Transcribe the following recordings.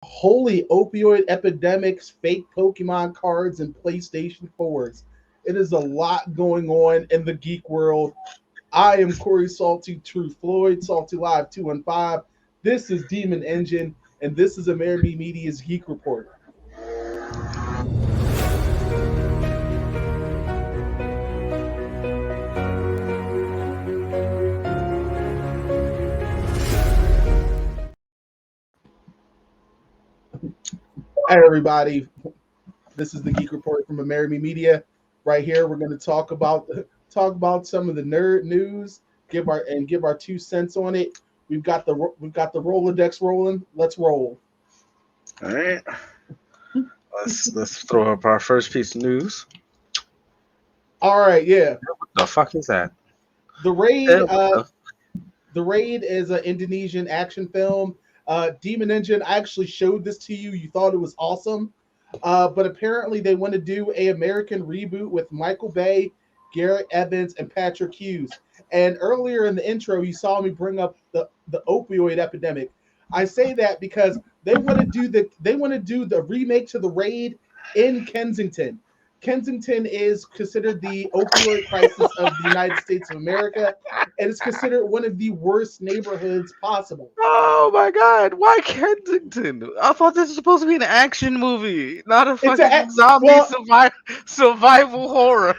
holy opioid epidemics, fake Pokemon cards, and PlayStation 4s. It is a lot going on in the geek world. I am Corey Salty, True Floyd, Salty Live 215. This is Demon Engine, and this is Amerime Media's Geek Report. Hey, everybody. This is the Geek Report from Amerime Media. Right here, we're going to talk about some of the nerd news, give our 2 cents on it. We've got the Rolodex rolling. Let's roll. All right, let's throw up our first piece of news. All right, yeah. What the fuck is that? The raid. Yeah, what The Raid is an Indonesian action film. Demon Engine. I actually showed this to you. You thought it was awesome, but apparently they want to do a American reboot with Michael Bay, Garrett Evans, and Patrick Hughes. And earlier in the intro, you saw me bring up the opioid epidemic. I say that because they want to do the remake to the Raid in Kensington. Kensington is considered the opioid crisis of the United States of America, and it's considered one of the worst neighborhoods possible. oh my god, why Kensington? I thought this was supposed to be an action movie, not a It's fucking a zombie well, survival horror.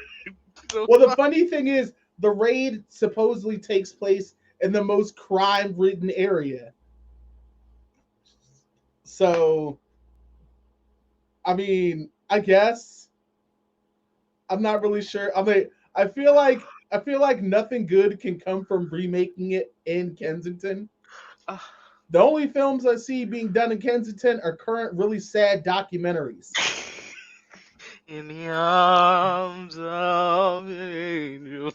The well. The fuck? funny thing is, the raid supposedly takes place in the most crime-ridden area. So, I mean, I guess I'm not really sure. I mean, I feel like nothing good can come from remaking it in Kensington. Ah. The only films I see being done in Kensington are current, really sad documentaries. In the arms of an angel.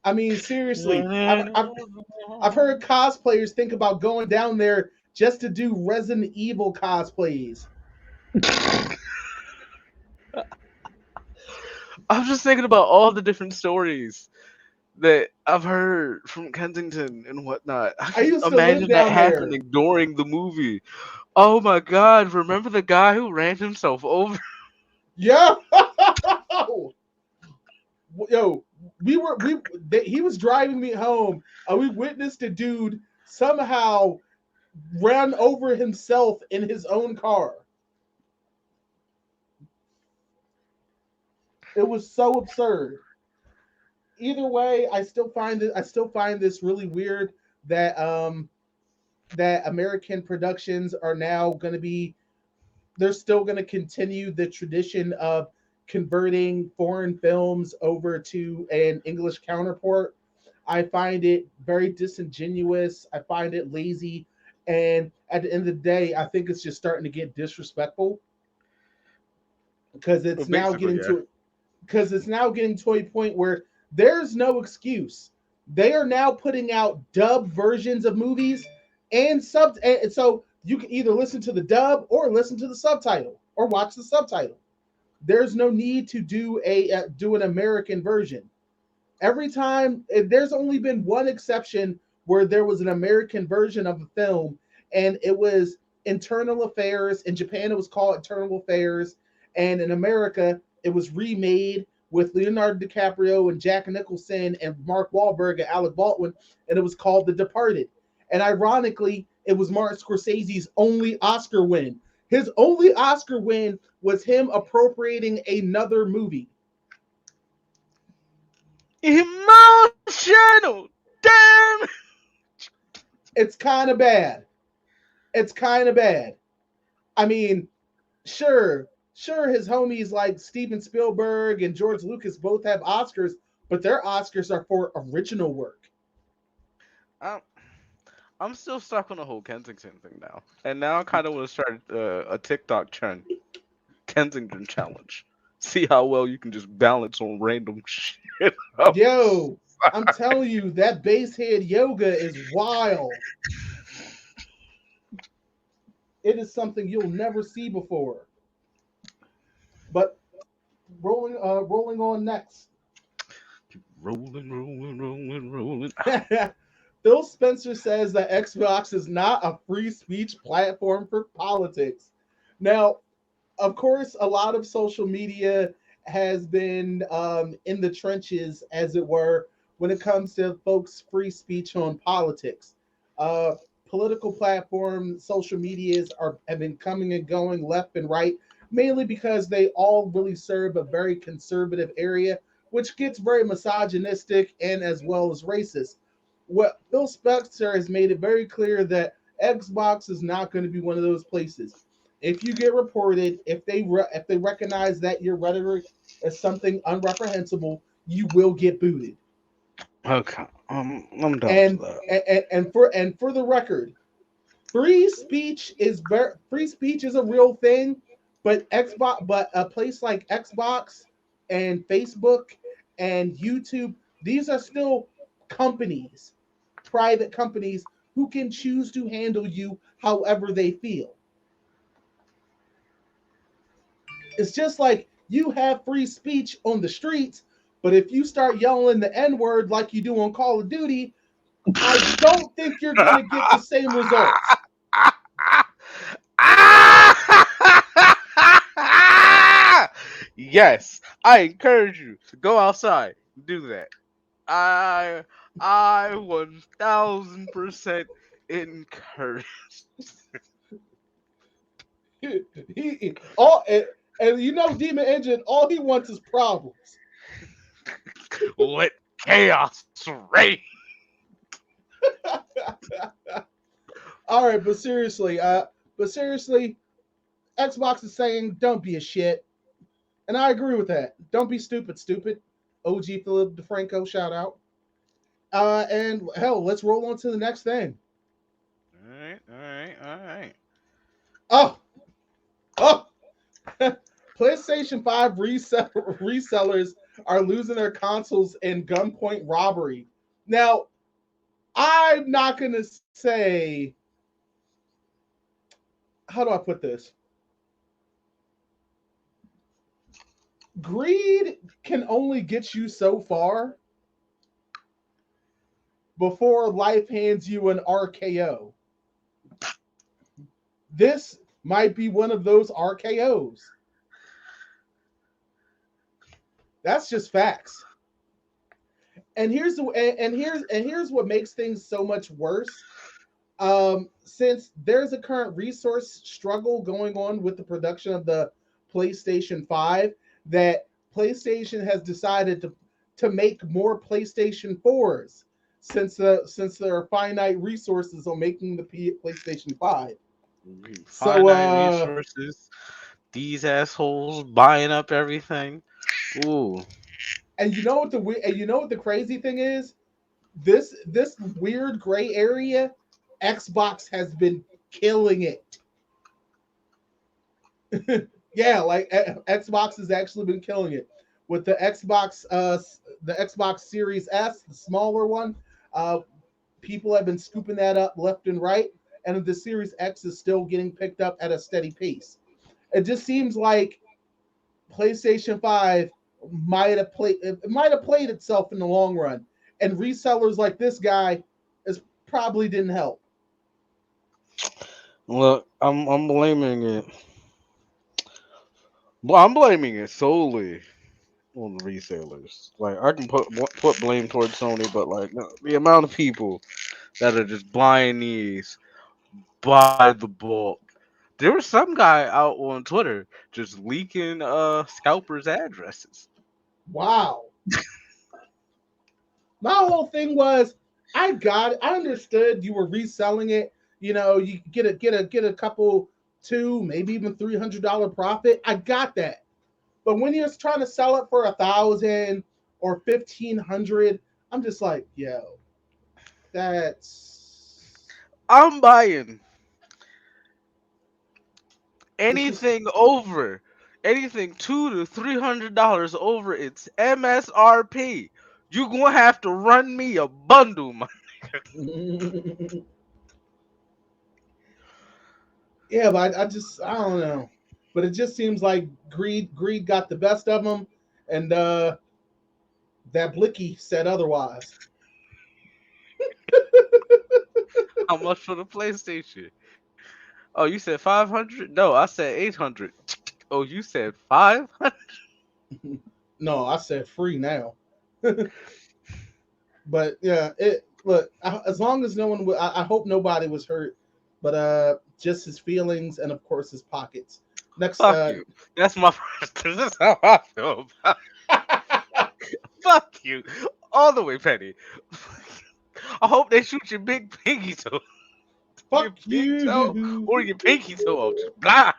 I mean, seriously, I've heard cosplayers think about going down there just to do Resident Evil cosplays. I'm just thinking about all the different stories that I've heard from Kensington and whatnot. I I can used to live imagine that down there. happening during the movie. Oh my god, remember the guy who ran himself over? Yeah. Yo, he was driving me home, and we witnessed a dude somehow ran over himself in his own car. It was so absurd. Either way, I still find this really weird that that American productions are now going to be they're still going to continue the tradition of converting foreign films over to an English counterpart. I find it very disingenuous. I find it lazy. And at the end of the day, I think it's just starting to get disrespectful because Well, it's now basically, getting yeah. to a point where there's no excuse. They are now putting out dub versions of movies and so you can either listen to the dub or listen to the subtitle or watch the subtitle. There's no need to do an American version. Every time there's only been one exception where there was an American version of a film, and it was Internal Affairs. In Japan it was called Internal Affairs, and in America it was remade with Leonardo DiCaprio and Jack Nicholson and Mark Wahlberg and Alec Baldwin, and it was called The Departed. And ironically, it was Martin Scorsese's only Oscar win. His only Oscar win was him appropriating another movie. Emotional. Damn. It's kind of bad. It's kind of bad. I mean, sure, his homies like Steven Spielberg and George Lucas both have Oscars, but their Oscars are for original work. I'm, I'm still stuck on the whole Kensington thing now, and now I kind of want to start a TikTok trend, Kensington challenge. See how well you can just balance on random shit. Yo, I'm telling you, that basehead yoga is wild. It is something you'll never see before. But rolling on next. Rolling, rolling, rolling, rolling. Phil Spencer says that Xbox is not a free speech platform for politics. Now, of course, a lot of social media has been in the trenches, as it were, when it comes to folks' free speech on politics. Uh, Political platforms, social medias have been coming and going left and right, mainly because they all really serve a very conservative area, which gets very misogynistic and as well as racist. What Phil Spencer has made it very clear that Xbox is not going to be one of those places. If you get reported, if they recognize that your rhetoric is something unreprehensible, you will get booted. Okay, I'm done with And that. and for the record, free speech is a real thing, but a place like Xbox and Facebook and YouTube, these are still companies, private companies who can choose to handle you however they feel. It's just like you have free speech on the streets, but if you start yelling the N word like you do on Call of Duty, I don't think you're going to get the same results. Yes, I encourage you to go outside and do that. I I 1000% encourage. All and you know, Demon Engine, all he wants is problems. Let chaos reign. All right, but seriously, Xbox is saying don't be a shit, and I agree with that. Don't be stupid, stupid. OG Philip DeFranco, shout out. And hell, let's roll on to the next thing. All right, all right, all right. Oh, oh, PlayStation 5 resellers are losing their consoles in gunpoint robbery. Now, I'm not going to say, how do I put this? Greed can only get you so far before life hands you an RKO. This might be one of those RKOs. That's just facts. And here's what makes things so much worse. Since there's a current resource struggle going on with the production of the PlayStation 5, that PlayStation has decided to make more PlayStation 4s since there are finite resources on making the PlayStation 5. So Finite resources. These assholes buying up everything. Ooh. and you know what the crazy thing is? This weird gray area, Xbox has been killing it. Yeah, like Xbox has actually been killing it with the Xbox Series S, the smaller one. Uh, People have been scooping that up left and right, and the Series X is still getting picked up at a steady pace. It just seems like PlayStation 5 might have played itself in the long run, and resellers like this guy is probably didn't help. Look, I'm blaming it. Well, I'm blaming it solely on the resellers. Like I can put blame towards Sony, but like no, the amount of people that are just buying these by the bulk. There was some guy out on Twitter just leaking scalpers' addresses. Wow. My whole thing was I understood you were reselling it. You know, you get a couple two, maybe even $300 profit. I got that. But when you're trying to sell it for 1,000 or 1,500, I'm just like, yo, that's I'm buying it's just anything over anything $200 to $300 over its MSRP. You gonna have to run me a bundle, man. yeah, but I don't know. But it just seems like greed got the best of them, and that Blicky said otherwise. How much for the PlayStation? Oh, you said 500? No, I said 800. Oh, you said 500? No, I said free now. But yeah, it look as long as no one, I hope nobody was hurt, but just his feelings and of course his pockets. Next, Fuck you. That's my first. This is how I feel about it. Fuck you. All the way, Penny. I hope they shoot your big pinky toe. Your fuck big toe you. or your pinky toe off. Just blah.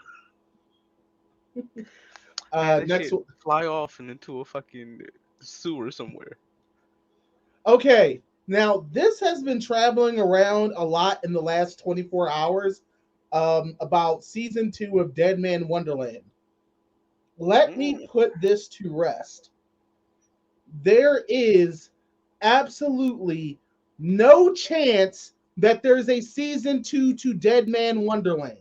Man, that Next, shit fly off and into a fucking sewer somewhere. okay. Now this has been traveling around a lot in the last 24 hours. About season 2 of Dead Man Wonderland. Let me Mm. put this to rest. There is absolutely no chance that there's a season 2 to Dead Man Wonderland.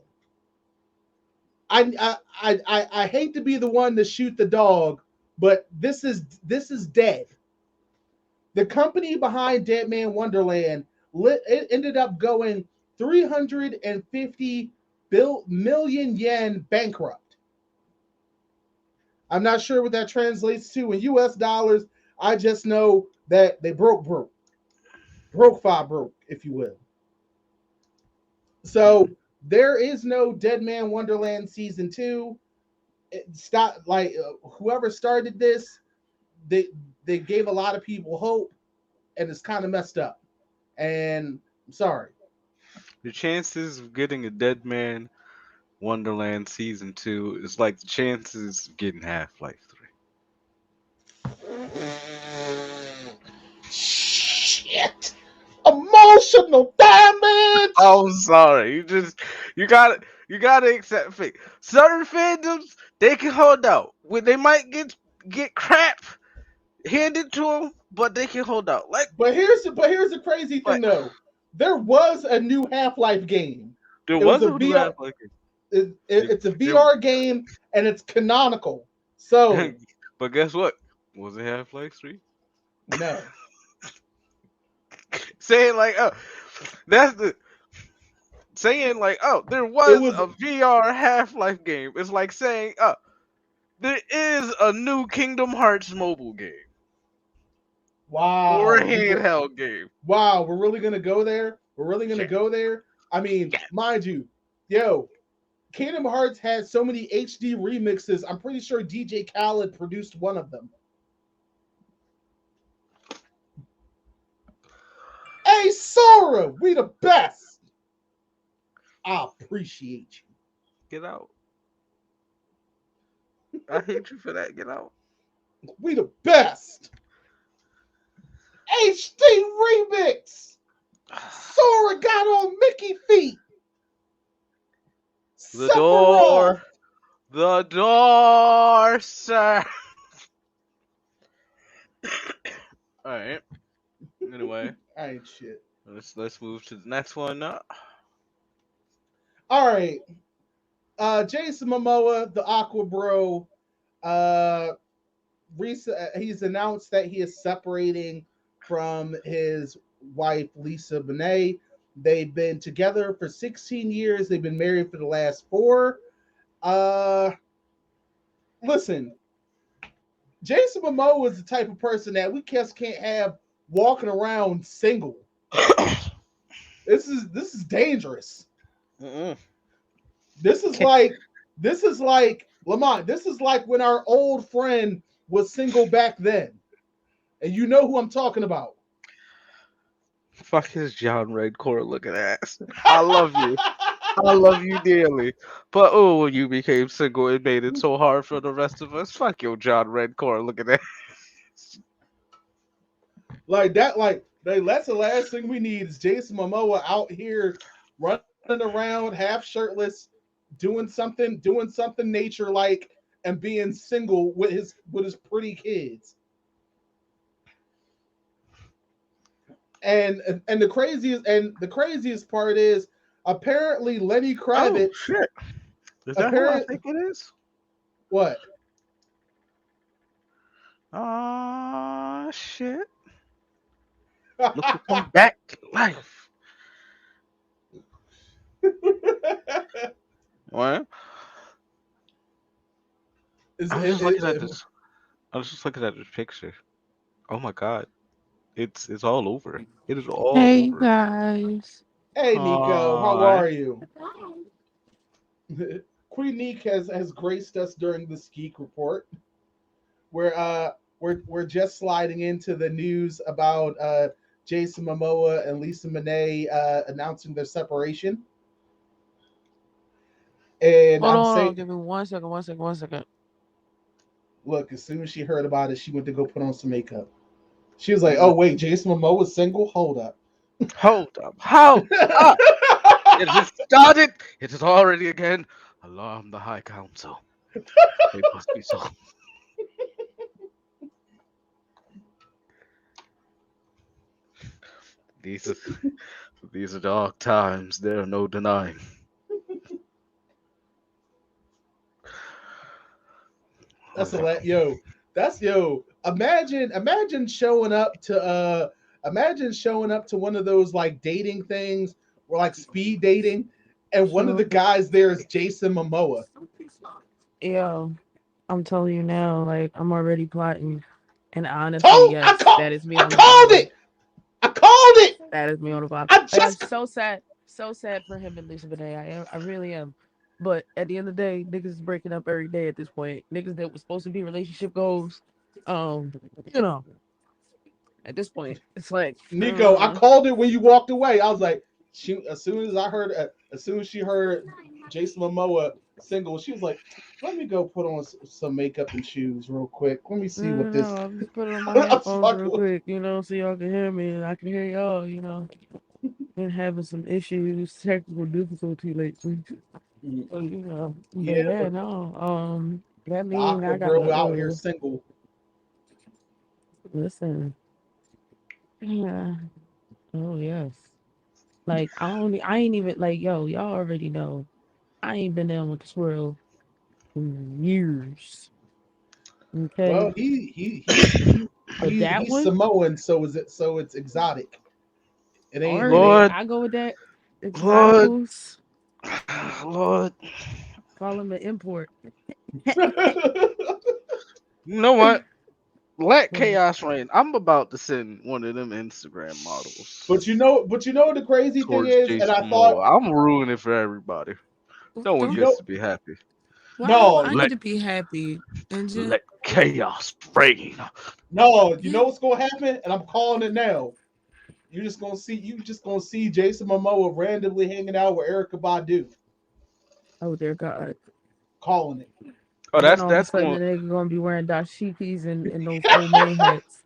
I hate to be the one to shoot the dog, but this is dead. The company behind Dead Man Wonderland it ended up going 350 million yen bankrupt. I'm not sure what that translates to in US dollars. I just know that they broke five broke, if you will. So there is no Dead Man Wonderland season 2. It stopped like whoever started this, they they gave a lot of people hope, and it's kind of messed up. And I'm sorry. The chances of getting a Dead Man Wonderland season 2 is like the chances of getting Half Life 3. Shit. Emotional damage. I'm sorry. You gotta accept fate. Certain fandoms they can hold out. When they might get crap handed to them, but they can hold out. Like, But here's the crazy thing but though. There was a new Half-Life game. there It was was a a new VR. Half Life. It's a VR game and it's canonical. So But guess what? Was it Half Life 3? no, Saying like, oh, that's the saying like, oh, there it was was a VR Half Life game. It's like saying, oh, there is a new Kingdom Hearts mobile game or a wow. handheld game. Wow, we're really gonna go there. We're really gonna Yeah, go there. I mean, yeah. mind you, yo, Kingdom Hearts had so many HD remixes. I'm pretty sure DJ Khaled produced one of them. Hey, Sora, we the best. I appreciate Get out. I hate you for that. Get out. you. We the best. HD remix. Sora got on Mickey feet. The Sephiroth. door. The door, sir. All right. Anyway, I ain't shit. let's move to the next one now. All right. Jason Momoa, the Aqua Bro, uh, he's announced that he is separating from his wife Lisa Bonet. They've been together for 16 years. They've been married for the last 4. Uh, listen, Jason Momoa is the type of person that we just can't have walking around single. This is dangerous. Mm-mm. This is like this is like Lamont. This is like when our old friend was single back then, and you know who I'm talking about. Fuck his John Redcore looking ass. I love you. I love you dearly. But oh, when you became single, it made it so hard for the rest of us. Fuck your John Redcore looking ass. Like that, that's the last thing we need is Jason Momoa out here running around half shirtless, doing something nature like, and being single with his pretty kids. And the craziest part is apparently Lenny Oh Kravitz shit! Is that who I apparent think it is? what Ah shit! Look who come back to life. What? Is I was it, just looking at this. I was just looking at this picture. Oh my god, it's all over. It is all Hey over. guys. Hey Nico, how Hi. are you? Queen Neek has graced us during this Geek report. We're we're just sliding into the news about Jason Momoa and Lisa Bonet announcing their separation. And Hold I'm on, hold on. saying, Give me 1 second, 1 second, 1 second. look, as soon as she heard about it, she went to go put on some makeup. She was like, "Oh Mm. wait, Jason Momoa is single. Hold up." Hold up. Hold up. It has started. It is already again. Alarm the High Council. They must be so. These are these are dark times. There are no denying. That's a lot, yo. That's yo. Imagine showing up to one of those like dating things or like speed dating, and one of the So, guys there is Jason Momoa. yo, I'm telling you now, like, I'm already plotting. And honestly, Told I yes, called that is me I on the called bottom. it. I called it. That is me on the bottom. I Like, I'm just so sad. So sad for him and Lisa Bonet. I am. I really am. But at the end of the day, niggas is breaking up every day at this point. Niggas that was supposed to be relationship goals. Um, you know, at this point, it's like, Nico, I called it when you walked away. I was like, as soon as as soon as she heard Jason Momoa single, she was like, "Let me go put on some makeup and shoes real quick. Let me see what no, this." I'll just put it on my I'm headphones fucking real quick, so y'all can hear me and I can hear y'all, Been having some issues, technical difficulty lately. So, but yeah, yeah, no, that the mean Aqua I gotta, Bro out here single. listen, yeah, oh yes. Like, I ain't even, like, yo, y'all already know, I ain't been down with the swirl in years, okay? Well, But that he's one, Samoan, so is it? So it's exotic. all It right, ain't. Lord, I go with that. Lord, Exoticals, Lord. call them an import. You know what? Let chaos reign. I'm about to send one of them Instagram models But you know what the crazy thing towards is, and Jason I thought, Momoa. I'm ruining it for everybody. No one you gets know, to be happy. Why do no, I need to be happy? And just, Let chaos reign. no, you yeah. know what's gonna happen, and I'm calling it now. You just gonna see Jason Momoa randomly hanging out with Erica Badu, Oh dear God. calling it. Oh, Then that's all of a that's sudden the going. nigga gonna be wearing dashikis and those old man hats.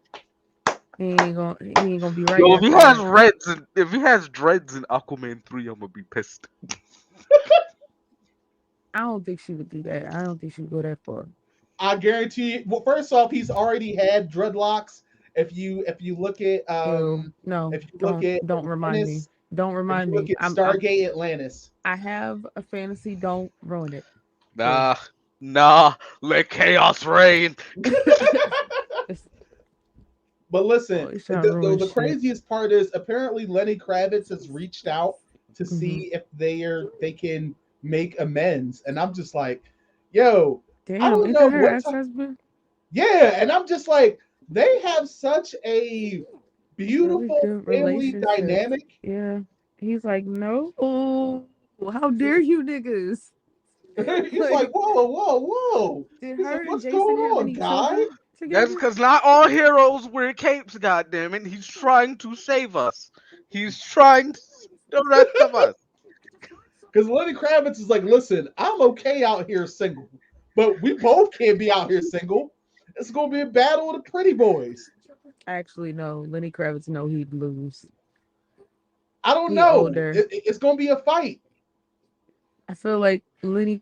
He ain't gonna be right Yo, if he after has that. reds and if he has dreads in Aquaman 3, I'm gonna be pissed. I don't think she would do that. I don't think she would go that far. I guarantee you. Well, first off, he's already had dreadlocks. If you look at Ew, no, if you look don't at don't remind me. Atlantis, Don't if remind you look me. at I'm Stargate Atlantis. I have a fantasy. Don't ruin it, please. Nah, nah. Let chaos reign. It's But listen, always trying to ruin the shit. craziest part is apparently Lenny Kravitz has reached out to Hmm. see if they can make amends, and I'm just like, yo, I Damn, don't ain't know that her what. ex husband? Yeah, and I'm just like, they have such a Really beautiful good family relationship. dynamic. Yeah. He's like, no. How dare you niggas? He's like, Like, whoa, whoa, whoa. did He's like, her and what's going Jason have on, any guy? children That's together? because not all heroes wear capes. Goddamn it! He's trying to save us. He's trying to save the rest of us. Because Lenny Kravitz is like, listen, I'm okay out here single, but we both can't be out here single. It's gonna be a battle of the pretty boys. Actually, no. Lenny Kravitz know he'd lose. I don't He know. older. It's gonna be a fight. I feel like Lenny.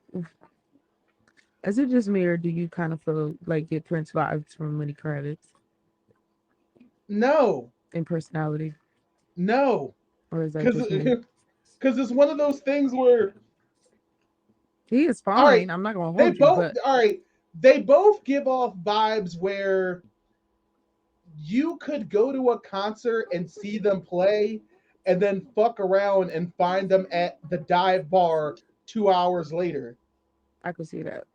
Is it just me, or do you kind of feel like get Prince vibes from Lenny Kravitz No, in personality, no, or is that because just me? because it's one of those things where, He is all right, fine. I'm not gonna hold you, but all right, they both give off vibes where you could go to a concert and see them play, and then fuck around and find them at the dive bar 2 hours later. I could see that.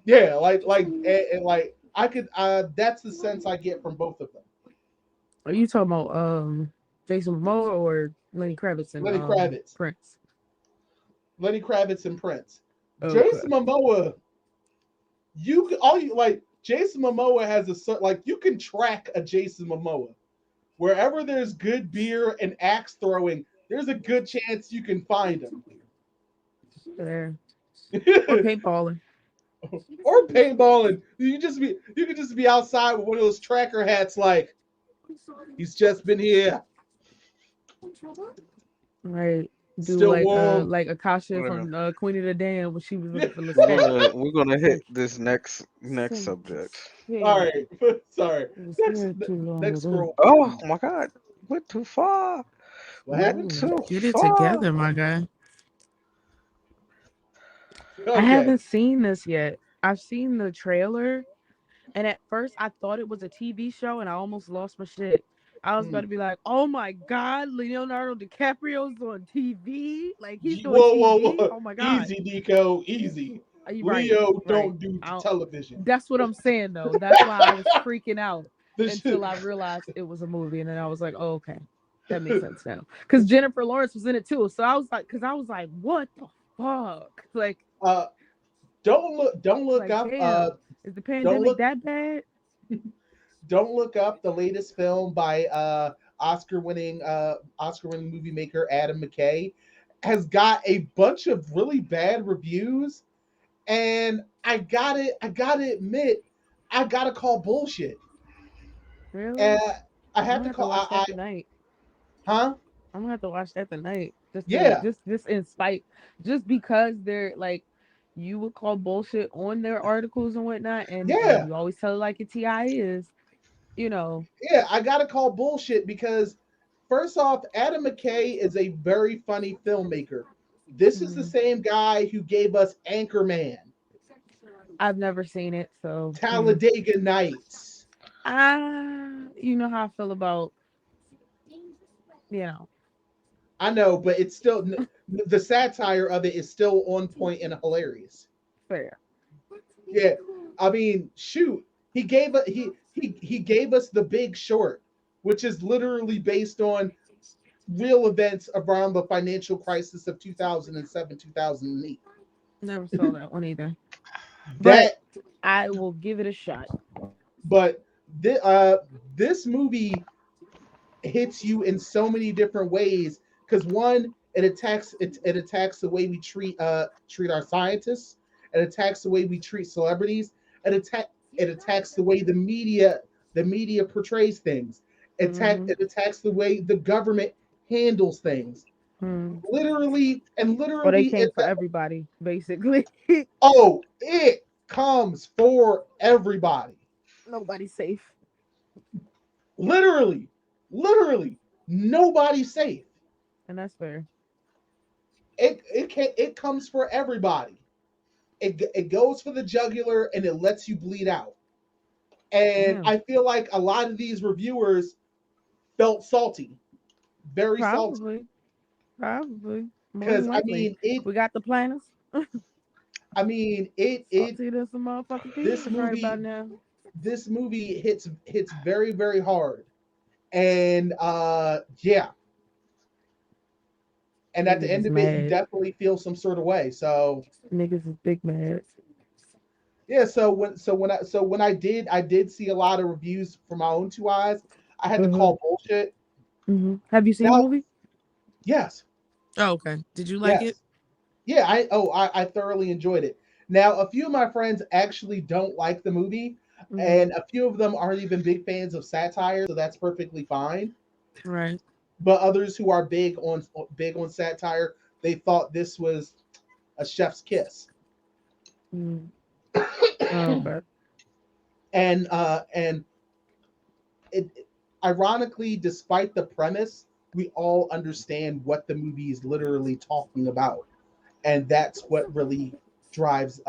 Yeah, like I could. That's the sense I get from both of them. Are you talking about Jason Momoa or Lenny Kravitz and Lenny Kravitz, Prince? Lenny Kravitz, and Prince. Okay. Jason Momoa, you can all you like. Jason Momoa has like you can track a Jason Momoa wherever there's good beer and axe throwing. There's a good chance you can find him. There. Or paintballing. Or paintballing. You could just be outside with one of those tracker hats, like he's just been here. Right. Do Still warm. like Akasha Whatever. from Queen of the Damned when she was looking for We're Lestat. gonna hit this next subject. All right, sorry. It was Next, here too long next ago. scroll. Oh my God, went too far. What Ooh, happened? Too get it far. together, my guy. I Okay. haven't seen this yet. I've seen the trailer, and at first I thought it was a TV show, and I almost lost my shit. I was about to be like, "Oh my God, Leonardo DiCaprio's on TV! Like he's doing Whoa, TV! Oh my God!" Easy, Nico, easy. Are you right? Leo Right. don't do I don't- television. That's what I'm saying, though. That's why I was freaking out This until I realized it was a movie, and then I was like, "Oh, okay, that makes sense now." Because Jennifer Lawrence was in it too, so I was like, "What the fuck?" Like, don't look like, up. damn, is the pandemic that bad? Don't look up the latest film by Oscar-winning movie maker Adam McKay. Has got a bunch of really bad reviews, and I gotta admit, I gotta call bullshit. Really? I have to I'm gonna call. watch that tonight. Huh? I'm gonna have to watch that tonight. Yeah. Just in spite, just because they're like, you would call bullshit on their articles and whatnot, and Yeah. you always tell it like a TI is, you know. Yeah, I gotta call bullshit because first off, Adam McKay is a very funny filmmaker. This is the same guy who gave us Anchorman, I've never seen it, so Talladega Nights. you know how I feel about, you know. I know, but it's still the satire of it is still on point and hilarious. Fair. Yeah, I mean, shoot, he gave he gave us The Big Short, which is literally based on real events around the financial crisis of 2007 2008. Never saw that one either. That But I will give it a shot. but this movie hits you in so many different ways because one, it attacks the way we treat our scientists. It attacks the way we treat celebrities. It attacks the way the media portrays things. It attacks the way the government handles things. Literally and Well, they literally came for everybody, basically. oh, it comes for everybody. Nobody's safe. Literally nobody's safe. And that's fair. It comes for everybody. It goes for the jugular and it lets you bleed out. And I feel like a lot of these reviewers felt salty, very salty. Probably. Because I mean, we got the planners. I mean, Salty than some motherfucking this people right movie, about now. this movie hits very very hard, and yeah. And at the end of it, you definitely feel some sort of way. So niggas is big mad. Yeah, so when I did see a lot of reviews from my own two eyes, I had to call bullshit. Have you seen the movie? Yes. Oh, okay. Did you like it? Yeah, I thoroughly enjoyed it. Now, a few of my friends actually don't like the movie, and a few of them aren't even big fans of satire, so that's perfectly fine. Right. But others who are big on satire, they thought this was a chef's kiss. Okay. And it ironically, despite the premise, we all understand what the movie is literally talking about, and that's what really drives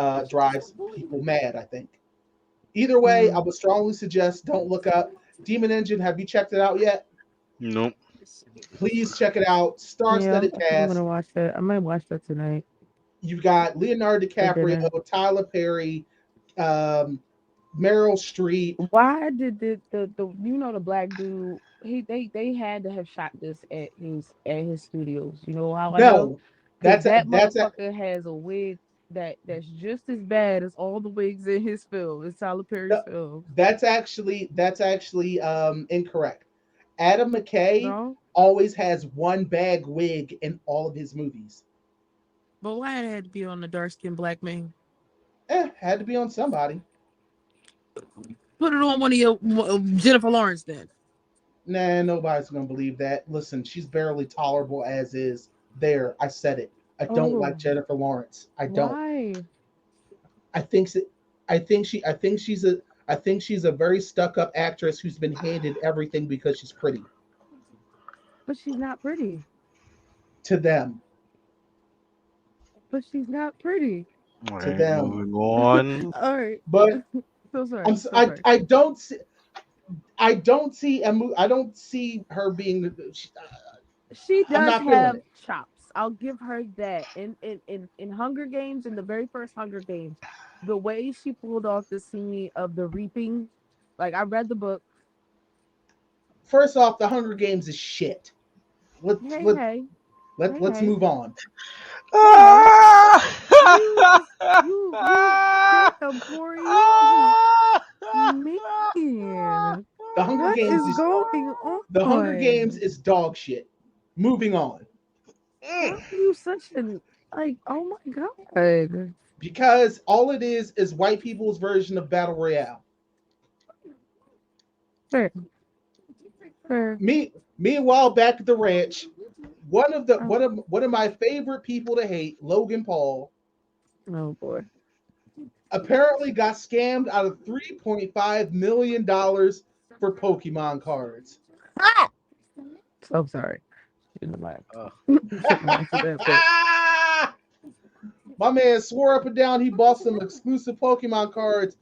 people mad, I think. Either way, I would strongly suggest don't look up Demon Engine. Have you checked it out yet? Nope. Please check it out. Yeah, Star-studded I'm cast. gonna watch that. I might watch that tonight You've got Leonardo for DiCaprio, dinner. Tyler Perry, um, Meryl Streep. Why did the the black dude they had to have shot this at his studios. You know how I know? No, Because that's a, that that's a, motherfucker has a wig that's just as bad as all the wigs in his film. It's Tyler Perry's no, film. that's actually incorrect. Adam McKay No? always has one bag wig in all of his movies. But why it had to be on the dark skinned black man? Had to be on somebody. Put it on one of your Jennifer Lawrence then. Nah, nobody's gonna believe that. Listen, she's barely tolerable as is. There, I said it. I don't Oh, like Jennifer Lawrence. I don't. why? I think s- I think she's a very stuck up actress who's been handed everything because she's pretty But she's not pretty. to them. But she's not pretty. All To right, them. moving on. All right. But So sorry. So I sorry. I don't see I don't see her being. She I'm does not feeling have it. chops. I'll give her that. In Hunger Games, in the very first Hunger Games, the way she pulled off the scene of the reaping, like I read the book. First off, the Hunger Games is shit. Let Hey, let hey, let hey, let's hey, move on. hey, hey. You just you damn Corey, you just mean. The Hunger What Games is is going the Hunger Games on? is dog shit. Moving on. Why are you such an like? Oh my god. Because all it is white people's version of battle royale. Fair, fair. Meanwhile, back at the ranch, one of the Oh, one of my favorite people to hate, Logan Paul, oh boy. apparently got scammed out of $3.5 million for Pokemon cards. Ah! So sorry. Shouldn't have laughed. Ugh. Shouldn't have laughed at that, but My man swore up and down he bought some exclusive Pokemon cards.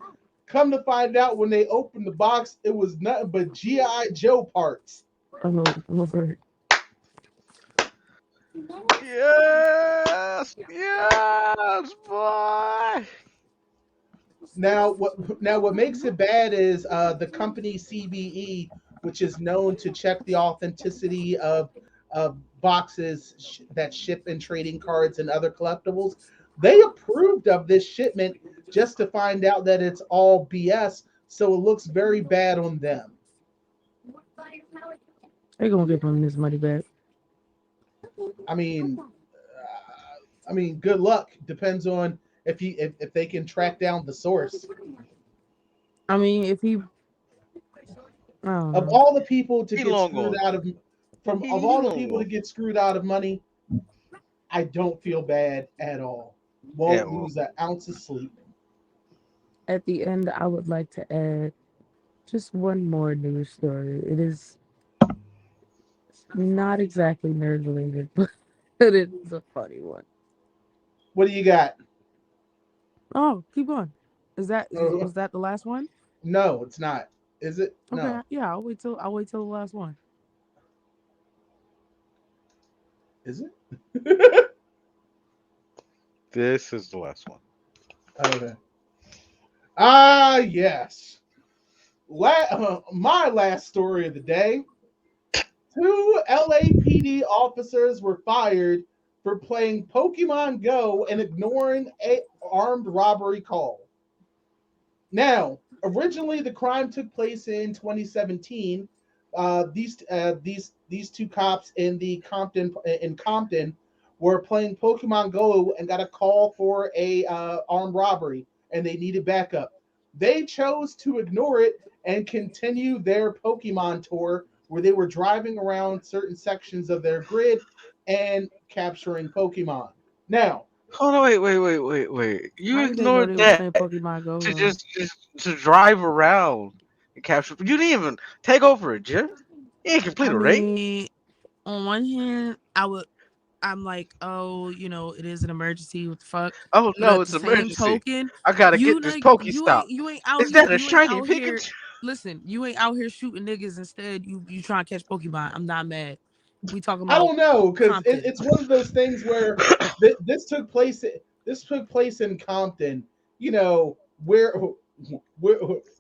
Come to find out, when they opened the box, it was nothing but GI Joe parts. I'm over it. Yes, yes, boy. Now what makes it bad is the company CBE, which is known to check the authenticity of boxes that ship in trading cards and other collectibles. They approved of this shipment just to find out that it's all BS, so it looks very bad on them. They're gonna give him this money back. I mean, good luck. Depends on if they can track down the source. I mean, if he, I don't Of know. all the people to He get long screwed gone. out of from of He all the long people to gone. get screwed out of money, I don't feel bad at all. Yeah, Won't well, lose an ounce of sleep. At the end, I would like to add just one more news story. It is not exactly nerd related, but it is a funny one. What do you got? Oh, keep going. Uh, Was that the last one? no, it's not. Is it? Okay, No. yeah, I'll wait till the last one. Is it? this is the last one. Okay. Yes. My last story of the day. Two LAPD officers were fired for playing Pokemon Go and ignoring a armed robbery call. Now, originally the crime took place in 2017. These two cops in Compton were playing Pokemon Go and got a call for a armed robbery, and they needed backup. They chose to ignore it and continue their Pokemon tour, where they were driving around certain sections of their grid and capturing Pokemon. Now, Hold on, wait. You How did they know ignored they were that playing Pokemon Go to though? just to drive around and capture. You didn't even take over a gym. You didn't complete I a race. mean, on one hand, I'm like, oh, it is an emergency. What the fuck? Oh But no, at the it's same emergency. token, I gotta you get this like Pokestop. you ain't out Is here that a you ain't shiny out here. Pikachu? Listen, you ain't out here shooting niggas. Instead, you trying to catch Pokemon. I'm not mad. We talking I about don't know because Compton. it's one of those things where this took place. This took place in Compton. You know where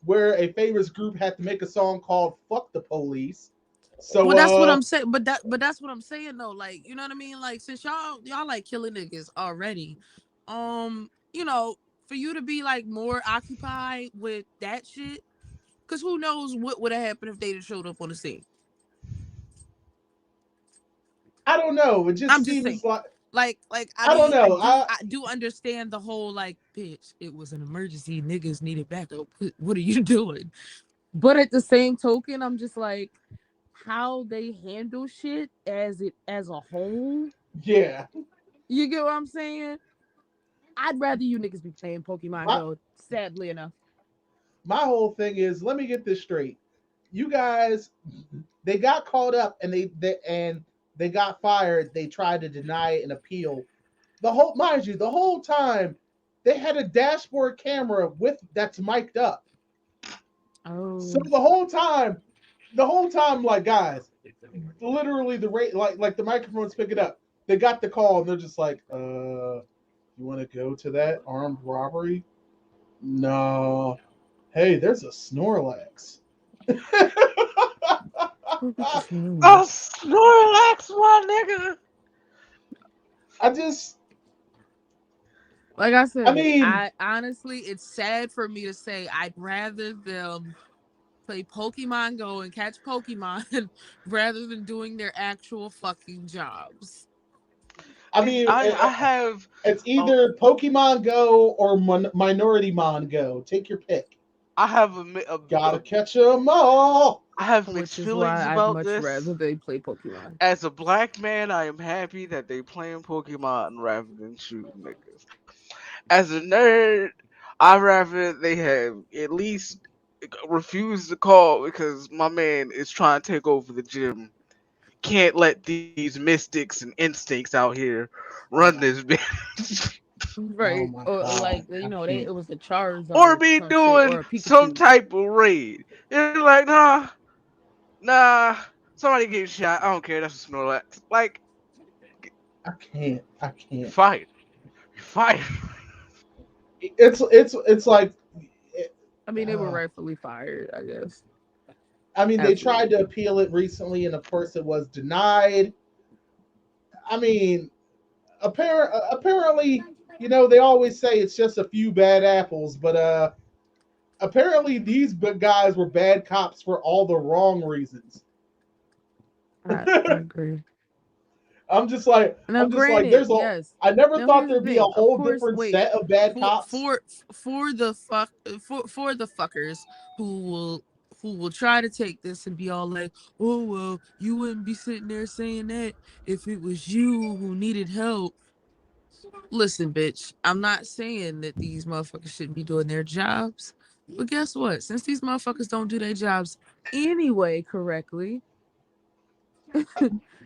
where a famous group had to make a song called "Fuck the Police." So Well, that's what I'm saying. But that's what I'm saying though. Like, you know what I mean? Like, since y'all like killing niggas already, you know, for you to be like more occupied with that shit, because who knows what would have happened if they'd have showed up on the scene. I don't know. It just I'm just saying. seems like Like I I don't mean, know. I do understand the whole like, bitch, it was an emergency, niggas needed backup. What are you doing? But at the same token, I'm just like, how they handle shit as a whole. Yeah. You get what I'm saying? I'd rather you niggas be playing Pokemon My Go, sadly enough. my whole thing is let me get this straight. You guys they got caught up and they got fired. They tried to deny it and appeal. The whole mind you, the whole time they had a dashboard camera with that's mic'd up. So Oh, the whole time, like guys, literally the rate like the microphone's picking up. They got the call and they're just like, you want to go to that armed robbery? No. Hey, there's a Snorlax. look at this new. Oh, Snorlax, my nigga. I just, Like I I said, mean, I honestly, it's sad for me to say I'd rather them play Pokemon Go and catch Pokemon rather than doing their actual fucking jobs. I And mean, I have it's a either Pokemon Go or Minority Mon Go. Take your pick. I have Gotta catch 'em all. I have Which mixed is why feelings I'd about much this. rather they play Pokemon. As a black man, I am happy that they playing Pokemon rather than shooting niggas. As a nerd, I rather they have at least refused to call because my man is trying to take over the gym. Can't let these mystics and instincts out here run this bitch. Oh Right. my Or god, like, you I know, can't. it was a Or Charizard or be some shit or doing a some Pikachu. type of raid. You're like, nah, somebody get shot. I don't care, that's a Snorlax. Like, I can't. I you're can't. fired. You're fired. It's like, I mean, they were uh, rightfully fired, I guess. I mean, they tried to Absolutely. appeal it recently, and of course, it was denied. I mean, apparently, you know, they always say it's just a few bad apples, but apparently these guys were bad cops for all the wrong reasons. I agree. Now, I'm just like, granted, there's a. yes. I never Now, thought here's the there'd be a thing. Of whole course, different wait set of bad for cops. for for the fuck for the fuckers who will try to take this and be all like, oh well, you wouldn't be sitting there saying that if it was you who needed help. Listen, bitch, I'm not saying that these motherfuckers shouldn't be doing their jobs, but guess what? Since these motherfuckers don't do their jobs anyway correctly,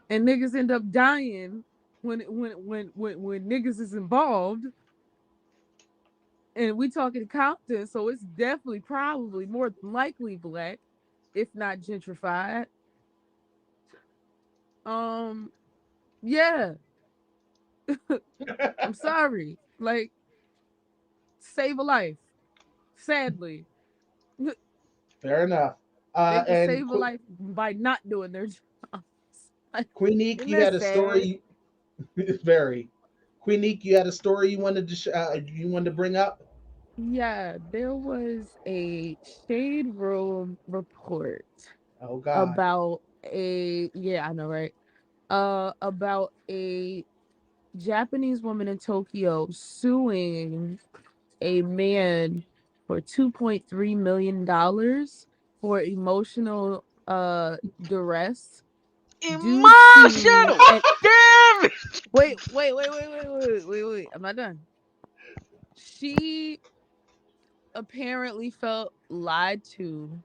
and niggas end up dying when niggas is involved, and we talking Compton, so it's definitely probably more than likely black, if not gentrified. Um, yeah, I'm sorry. Like, save a life. Sadly, Fair enough. they could And save a life by not doing their jobs. Like, Queenique, isn't you that had a sad? story. Very. Queenique, you had a story you wanted to you wanted to bring up. Yeah, there was a shade room report Oh God. about a yeah, I know, right? About a Japanese woman in Tokyo suing a man for $2.3 million for emotional duress due to Emotional and damage. wait. I'm not done. She apparently felt lied to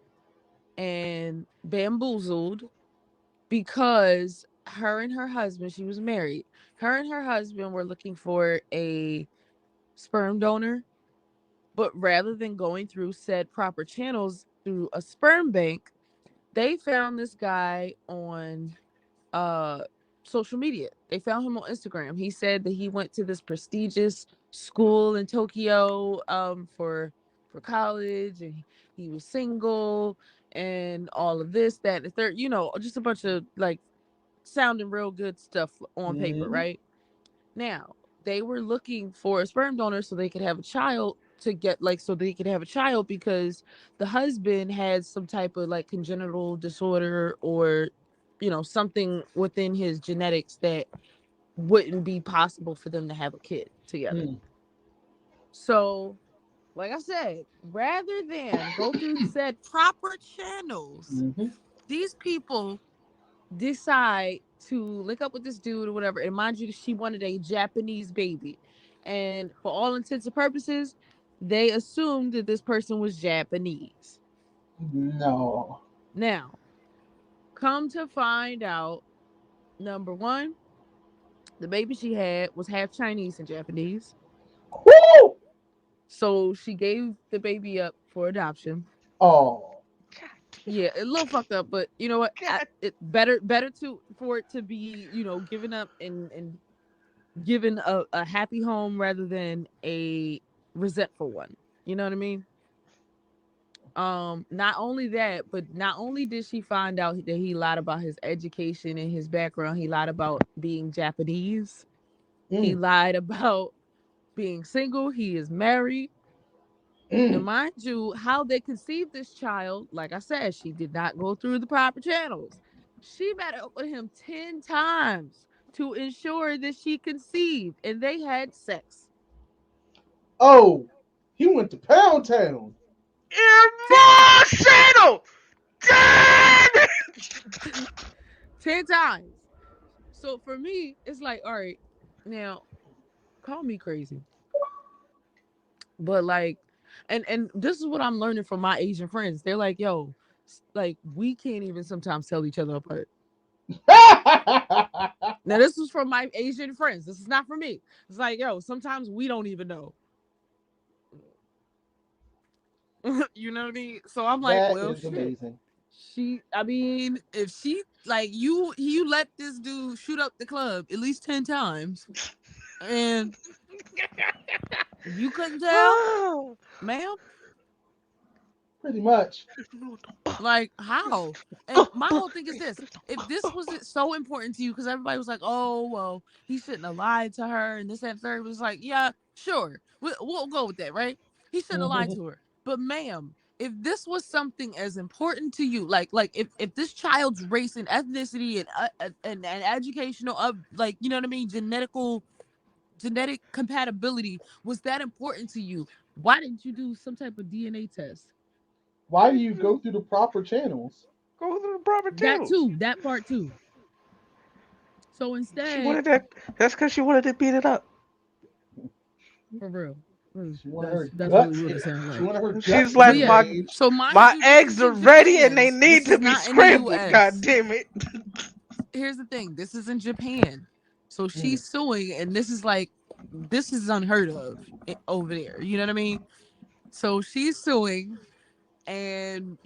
and bamboozled because her and her husband, she was married. Her and her husband were looking for a sperm donor, but rather than going through said proper channels through a sperm bank, they found this guy on uh social media. They found him on Instagram. He said that he went to this prestigious school in Tokyo for college, and he was single and all of this, that, and the third, just a bunch of like sounding real good stuff on paper, Mm-hmm. right? Now, they were looking for a sperm donor so they could have a child, so they could have a child because the husband had some type of like congenital disorder, or something within his genetics that wouldn't be possible for them to have a kid together. Mm. So, like I said, rather than go through said proper channels, Mm-hmm. these people decide to link up with this dude or whatever. And mind you, she wanted a Japanese baby. And for all intents and purposes, they assumed that this person was Japanese. No. Now, come to find out, number one, the baby she had was half Chinese and Japanese. Woo! So she gave the baby up for adoption. Oh. Yeah, a little fucked up, but you know what? God. It better to for it to be given up and given a happy home rather than a resentful one. You know what I mean? Not only that, but not only did she find out that he lied about his education and his background, he lied about being Japanese. He Mm. lied about being single. He is married. And Mm. mind you, how they conceived this child, like I said, she did not go through the proper channels. She met up with him 10 times to ensure that she conceived, and they had sex. Oh. He went to Pound Town. 10, Emotional! Damn it! 10 times. So for me, it's like, all right, now call me crazy, but like, and this is what I'm learning from my Asian friends. They're like, yo, like we can't even sometimes tell each other apart. Now this was from my Asian friends. This is not for me. It's like, yo, sometimes we don't even know. You know what I mean? So I'm like, That well, is shit. amazing. I mean, if she like you let this dude shoot up the club at least 10 times, and you couldn't tell, Oh. ma'am. Pretty much. Like how? And my whole thing is this: if this was so important to you, because everybody was like, "Oh, well, he shouldn't have lied to her," and this and third was like, "Yeah, sure, we'll go with that, right? He shouldn't have lied Mm-hmm. to her." But, ma'am, if this was something as important to you, like if this child's race and ethnicity and educational like you know what I mean, genetic compatibility was that important to you, why didn't you do some type of DNA test? Why do you go through the proper channels? Go through the proper That channels. too, that part too. So She instead, wanted that. That's because she wanted to beat it up. for real, She wanted that's her that's really guts. what it sounded She like. wanted her She's guts But like yeah, rearranged. so mind my you, this eggs is are in ready and they Japan. This need to is be not in the scrambled. God U.S. damn it! Here's the thing: this is in Japan, so Mm. she's suing, and this is unheard of over there. You know what I mean? So she's suing, and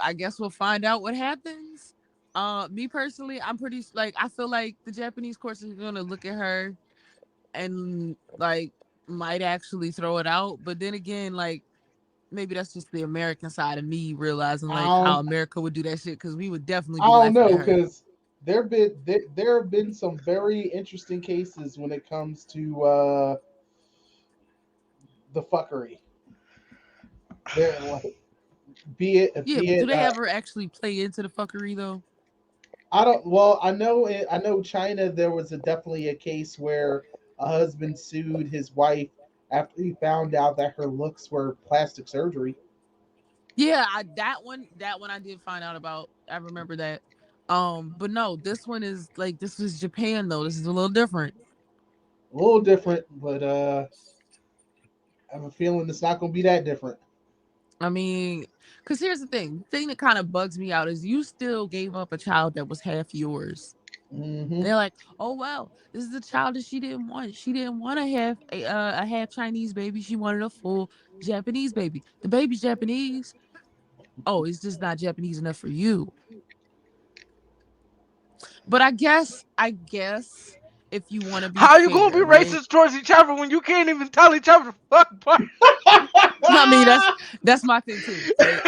I guess we'll find out what happens. Me personally, I'm pretty like I feel like the Japanese courts are gonna look at her and like might actually throw it out. But then again, like maybe that's just the American side of me realizing I like how don't. America would do that shit because we would definitely I be don't laughing know at her. because there have been some very interesting cases when it comes to the fuckery. There, like, Yeah, be but do it. they ever actually play into the fuckery though? I don't. Well, I know. I know China. There was definitely a case where a husband sued his wife after he found out that her looks were plastic surgery. Yeah, that one I did find out about. I remember that. But no, this one is like this was Japan though. This is a little different. A little different, but I have a feeling it's not going to be that different. I mean, because here's the thing that kind of bugs me out is you still gave up a child that was half yours. Hmm. They're like, oh well, this is a child that she didn't want. She didn't want to have a half Chinese baby. She wanted a full Japanese baby. The baby's Japanese. Oh, it's just not Japanese enough for you. But I guess if you want to be How you gonna be fair, right? racist towards each other when you can't even tell each other the fuck apart? I mean, that's my thing too, right?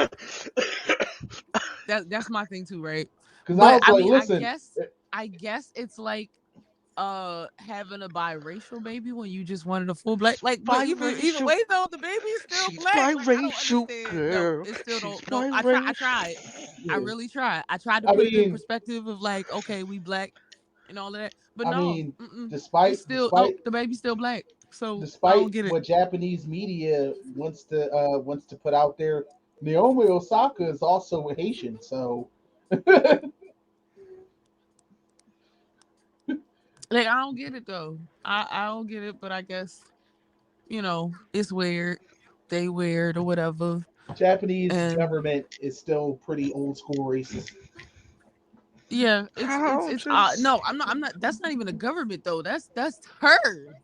That's my thing too, right? Because I But was I like, mean, listen, I guess it's like having a biracial baby when you just wanted a full black, like, but either Biracial. way though, the baby's still She's black. Like, I don't biracial, understand. No, girl. it still She's don't. No, I biracial. tried. I really tried. I tried to I put it in mean, perspective of like, okay, we black and all of that, but I no, mean, it's despite still nope. The baby's still black, so I don't despite get it. what Japanese media wants to put out there, Naomi Osaka is also a Haitian. So Like, I don't get it though. I don't get it, but I guess it's weird. They weird or whatever, Japanese and government is still pretty old school racist. yeah, How it's just no, I'm not. That's not even a government though. That's her.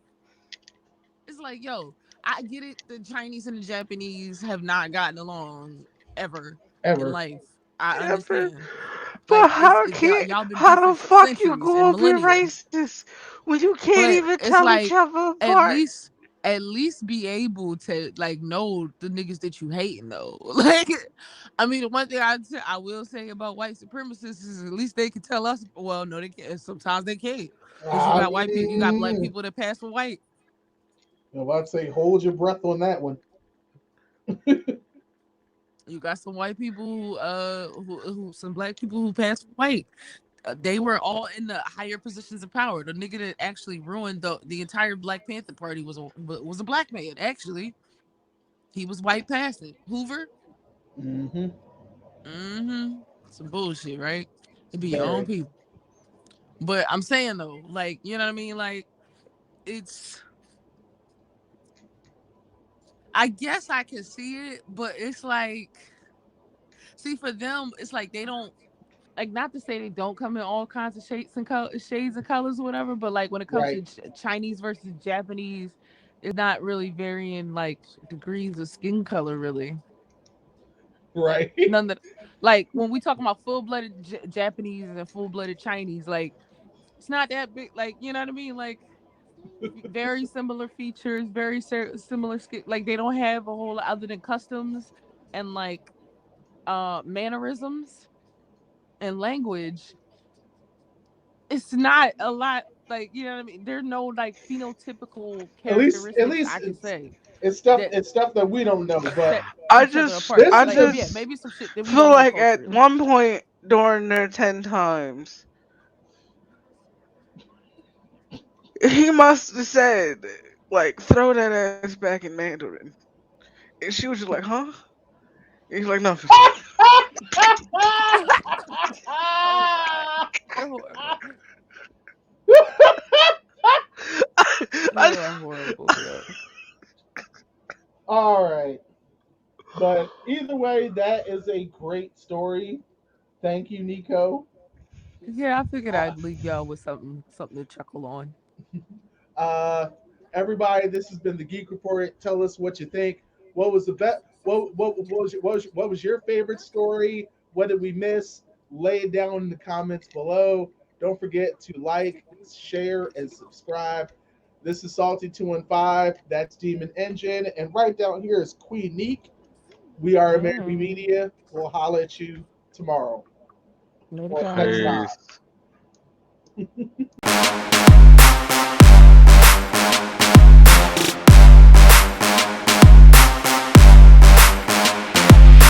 It's like, yo, I get it. The Chinese and the Japanese have not gotten along ever in Ever. life. I ever? understand. But Like, how can't? y'all been How beefing the for fuck you centuries and gonna be millennia. racist when you can't But even it's tell each like, other at apart? least be able to like know the niggas that you hating though. Like, I mean, the one thing I will say about white supremacists is at least they can tell us. Well, no, they can't. Sometimes they can't, because you I got white people, you got black mean, people that pass for white. I'd say hold your breath on that one. You got some white people who some black people who pass for white. They were all in the higher positions of power. The nigga that actually ruined the entire Black Panther Party was a black man. Actually, he was white passing. Hoover. Mm-hmm. Mm-hmm. Some bullshit, right? It be your own Very. people. But I'm saying though, like, you know what I mean? Like, it's I guess I can see it, but it's like, see, for them, it's like they don't, like, not to say they don't come in all kinds of shades and colors or whatever, but like when it comes to Right. Chinese versus Japanese, it's not really varying like degrees of skin color, really. Right. None that, like, when we talk about full-blooded Japanese and full-blooded Chinese, like, it's not that big. Like, you know what I mean? Like, very similar features, very similar skin. Like, they don't have a whole lot other than customs and like mannerisms and language. It's not a lot, like, you know what I mean? There's no like phenotypical At characteristics least I can say it's that stuff that we don't know. But set each other apart. there's I Like, because yeah, just maybe some shit that we feel don't know like at culturally. one point during their 10 times, he must have said, like, throw that ass back in Mandarin. And she was just like, huh? And he's like, nothing. Oh god, you're horrible. You I, are horrible, yo. all right. But either way, that is a great story. Thank you, Nico. Yeah, I figured Uh, I'd leave y'all with something to chuckle on. uh, everybody, this has been the Geek Report. Tell us what you think. What was the best? What was your favorite story? What did we miss? Lay it down in the comments below. Don't forget to like, share, and subscribe. This is Salty215. That's Demon Engine. And right down here is Queen Neek. We are Amerime Hey, Media. We'll holler at you tomorrow later, or next guys. time. Peace.